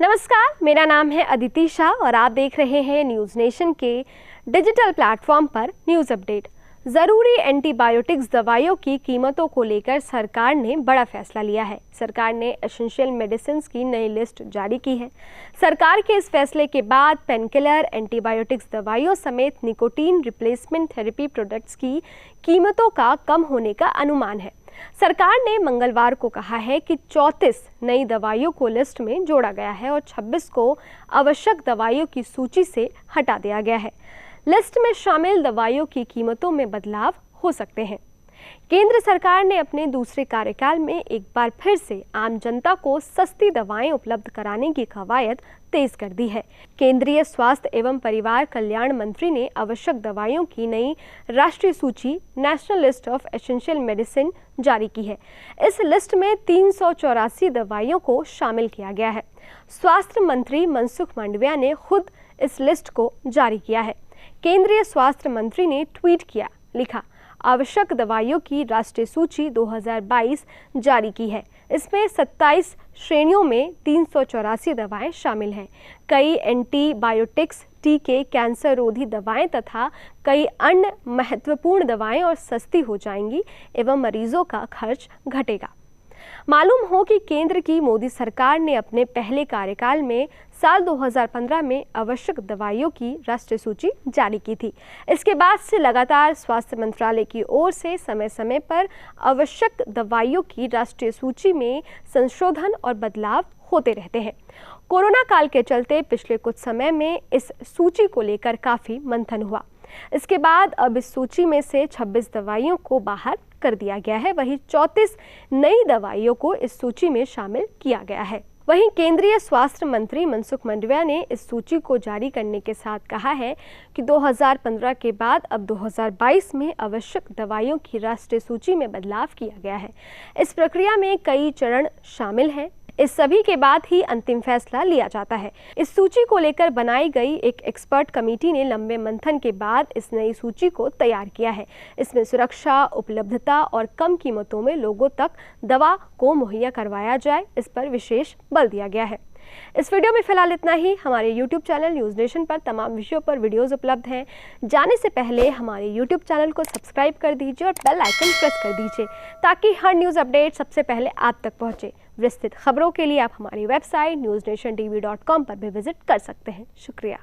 नमस्कार, मेरा नाम है अदिति शाह और आप देख रहे हैं न्यूज़ नेशन के डिजिटल प्लेटफॉर्म पर न्यूज़ अपडेट। ज़रूरी एंटीबायोटिक्स दवाइयों की कीमतों को लेकर सरकार ने बड़ा फैसला लिया है। सरकार ने एसेंशियल मेडिसिन की नई लिस्ट जारी की है। सरकार के इस फैसले के बाद पेनकिलर, एंटीबायोटिक्स दवाइयों समेत निकोटीन रिप्लेसमेंट थेरेपी प्रोडक्ट्स की कीमतों का कम होने का अनुमान है। सरकार ने मंगलवार को कहा है कि 34 नई दवाइयों को लिस्ट में जोड़ा गया है और 26 को आवश्यक दवाइयों की सूची से हटा दिया गया है। लिस्ट में शामिल दवाइयों की कीमतों में बदलाव हो सकते हैं। केंद्र सरकार ने अपने दूसरे कार्यकाल में एक बार फिर से आम जनता को सस्ती दवाएं उपलब्ध कराने की कवायद तेज कर दी है। केंद्रीय स्वास्थ्य एवं परिवार कल्याण मंत्री ने आवश्यक दवाइयों की नई राष्ट्रीय सूची national list of essential medicine जारी की है। इस लिस्ट में 384 दवाइयों को शामिल किया गया है। स्वास्थ्य मंत्री मनसुख मांडविया ने खुद इस लिस्ट को जारी किया है। केंद्रीय स्वास्थ्य मंत्री ने ट्वीट किया, लिखा, आवश्यक दवाइयों की राष्ट्रीय सूची 2022 जारी की है। इसमें 27 श्रेणियों में 384 दवाएं शामिल हैं। कई एंटीबायोटिक्स, टीके, कैंसर रोधी दवाएं तथा कई अन्य महत्वपूर्ण दवाएं और सस्ती हो जाएंगी एवं मरीजों का खर्च घटेगा। मालूम हो कि केंद्र की मोदी सरकार ने अपने पहले कार्यकाल में साल 2015 में आवश्यक दवाइयों की राष्ट्रीय सूची जारी की थी। इसके बाद से लगातार स्वास्थ्य मंत्रालय की ओर से समय समय पर आवश्यक दवाइयों की राष्ट्रीय सूची में संशोधन और बदलाव होते रहते हैं। कोरोना काल के चलते पिछले कुछ समय में इस सूची को लेकर काफ़ी मंथन हुआ। इसके बाद अब इस सूची में से 26 दवाइयों को बाहर कर दिया गया है। वहीं 34 नई दवाइयों को इस सूची में शामिल किया गया है। वहीं केंद्रीय स्वास्थ्य मंत्री मनसुख मांडविया ने इस सूची को जारी करने के साथ कहा है कि 2015 के बाद अब 2022 में आवश्यक दवाइयों की राष्ट्रीय सूची में बदलाव किया गया है। इस प्रक्रिया में कई चरण शामिल हैं। इस सभी के बाद ही अंतिम फैसला लिया जाता है। इस सूची को लेकर बनाई गई एक एक्सपर्ट कमेटी ने लंबे मंथन के बाद इस नई सूची को तैयार किया है। इसमें सुरक्षा, उपलब्धता और कम कीमतों में लोगों तक दवा को मुहैया करवाया जाए, इस पर विशेष बल दिया गया है। इस वीडियो में फिलहाल इतना ही। हमारे YouTube चैनल न्यूज़ नेशन पर तमाम विषयों पर वीडियोस उपलब्ध हैं। जाने से पहले हमारे YouTube चैनल को सब्सक्राइब कर दीजिए और बेल आइकन प्रेस कर दीजिए ताकि हर न्यूज़ अपडेट सबसे पहले आप तक पहुंचे। विस्तृत खबरों के लिए आप हमारी वेबसाइट newsnationTV.com पर भी विजिट कर सकते हैं। शुक्रिया।